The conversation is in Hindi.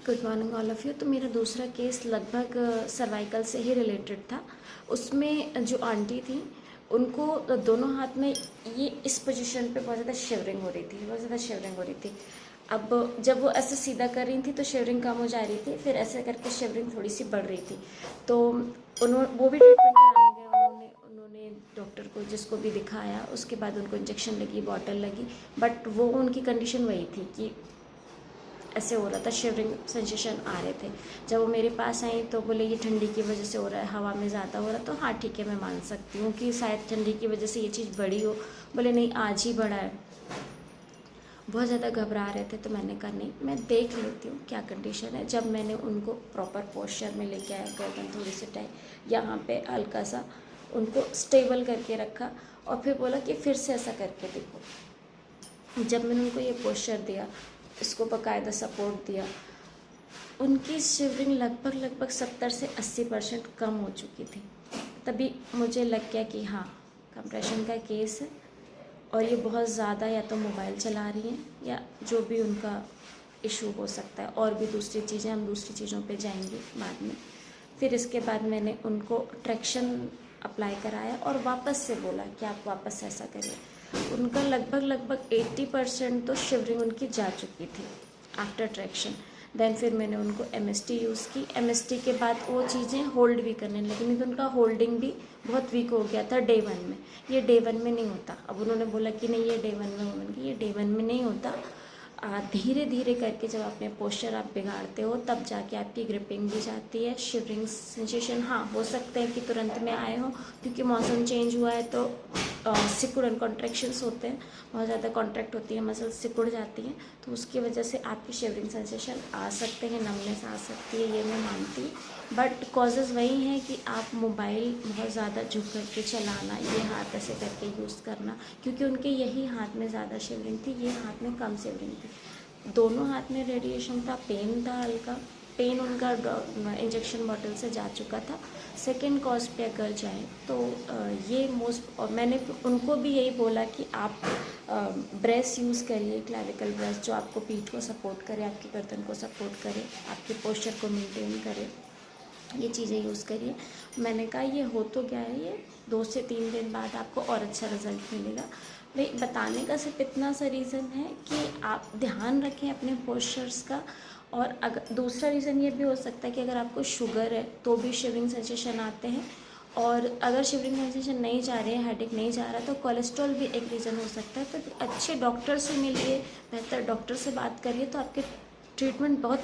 Good morning all of you. तो मेरा दूसरा केस लगभग सर्वाइकल से ही रिलेटेड था। उसमें जो आंटी थी उनको दोनों हाथ में ये इस पोजीशन पे बहुत ज़्यादा शिवरिंग हो रही थी, बहुत ज़्यादा शिवरिंग हो रही थी। अब जब वो ऐसे सीधा कर रही थी तो शिवरिंग कम हो जा रही थी, फिर ऐसे करके शिवरिंग थोड़ी सी बढ़ रही थी। तो वो भी ट्रीटमेंट कराने गए, उन्होंने डॉक्टर को जिसको भी दिखाया, उसके बाद उनको इंजेक्शन लगी, बॉटल लगी, बट वो उनकी कंडीशन वही थी कि ऐसे हो रहा था, शिवरिंग सेंसेशन आ रहे थे। जब वो मेरे पास आई तो बोले ये ठंडी की वजह से हो रहा है, हवा में ज़्यादा हो रहा है। तो हाँ ठीक है, मैं मान सकती हूँ कि शायद ठंडी की वजह से ये चीज़ बढ़ी हो। बोले नहीं, आज ही बढ़ा है। बहुत ज़्यादा घबरा रहे थे, तो मैंने कहा नहीं, मैं देख लेती हूँ क्या कंडीशन है। जब मैंने उनको प्रॉपर पोस्चर में लेके आया, गर्दन थोड़ी सी टाइट, यहाँ पे हल्का सा उनको स्टेबल करके रखा और फिर बोला कि फिर से ऐसा करके देखो। जब मैंने उनको ये पोस्चर दिया, इसको बाकायदा सपोर्ट दिया, उनकी शिवरिंग लगभग 70 से 80% कम हो चुकी थी। तभी मुझे लग गया कि हाँ, कंप्रेशन का केस है और ये बहुत ज़्यादा या तो मोबाइल चला रही हैं या जो भी उनका इशू हो सकता है, और भी दूसरी चीज़ें, हम दूसरी चीज़ों पे जाएंगे बाद में। फिर इसके बाद मैंने उनको ट्रैक्शन अप्लाई कराया और वापस से बोला कि आप वापस ऐसा करिए। उनका लगभग 80% तो शिवरिंग उनकी जा चुकी थी आफ्टर ट्रैक्शन। देन फिर मैंने उनको MST यूज़ की। MST के बाद वो चीज़ें होल्ड भी करने लगी, नहीं तो उनका होल्डिंग भी बहुत वीक हो गया था डे 1 में। ये डे 1 में नहीं होता। अब उन्होंने बोला कि नहीं, ये डे 1 में होगा, कि ये डे 1 में नहीं होता। धीरे धीरे करके जब अपने पोस्चर आप बिगाड़ते हो, तब जाके आपकी ग्रिपिंग भी जाती है। शिवरिंग सेंसेशन हाँ हो सकता है कि तुरंत में आए हो, क्योंकि मौसम चेंज हुआ है तो सिकुड़ एंड कॉन्ट्रैक्शंस होते हैं, बहुत ज़्यादा कॉन्ट्रैक्ट होती है, मसल्स सिकुड़ जाती हैं, तो उसकी वजह से आपकी शिवरिंग सेंसेशन आ सकते हैं, नमनेस आ सकती है, ये मैं मानती हूँ। बट कॉजेज़ वही हैं कि आप मोबाइल बहुत ज़्यादा झुक करके चलाना, ये हाथ ऐसे करके यूज़ करना, क्योंकि उनके यही हाथ में ज़्यादा शिवरिंग थी, ये हाथ में कम शिवरिंग थी। दोनों हाथ में रेडिएशन था, पेन था, हल्का पेन उनका इंजेक्शन बॉटल से जा चुका था। सेकेंड कॉज पे अगर जाए तो ये मोस्ट, और मैंने उनको भी यही बोला कि आप ब्रेस यूज़ करिए, क्लैविकल ब्रेस, जो आपको पीठ को सपोर्ट करे, आपकी गर्दन को सपोर्ट करे, आपके पोस्चर को मेंटेन करे, ये चीज़ें यूज़ करिए। मैंने कहा ये हो तो गया है, ये 2 से 3 दिन बाद आपको और अच्छा रिजल्ट मिलेगा। भाई बताने का सिर्फ इतना सा रीज़न है कि आप ध्यान रखें अपने पोस्चर्स का। और अगर दूसरा रीज़न ये भी हो सकता है कि अगर आपको शुगर है तो भी शिवरिंग सेंसेशन आते हैं, और अगर शिवरिंग सेंसेशन नहीं जा रहे हैं, हेडेक नहीं जा रहा, तो कोलेस्ट्रॉल भी एक रीज़न हो सकता है। तो अच्छे डॉक्टर से मिलिए, बेहतर डॉक्टर से बात करिए, तो आपके ट्रीटमेंट बहुत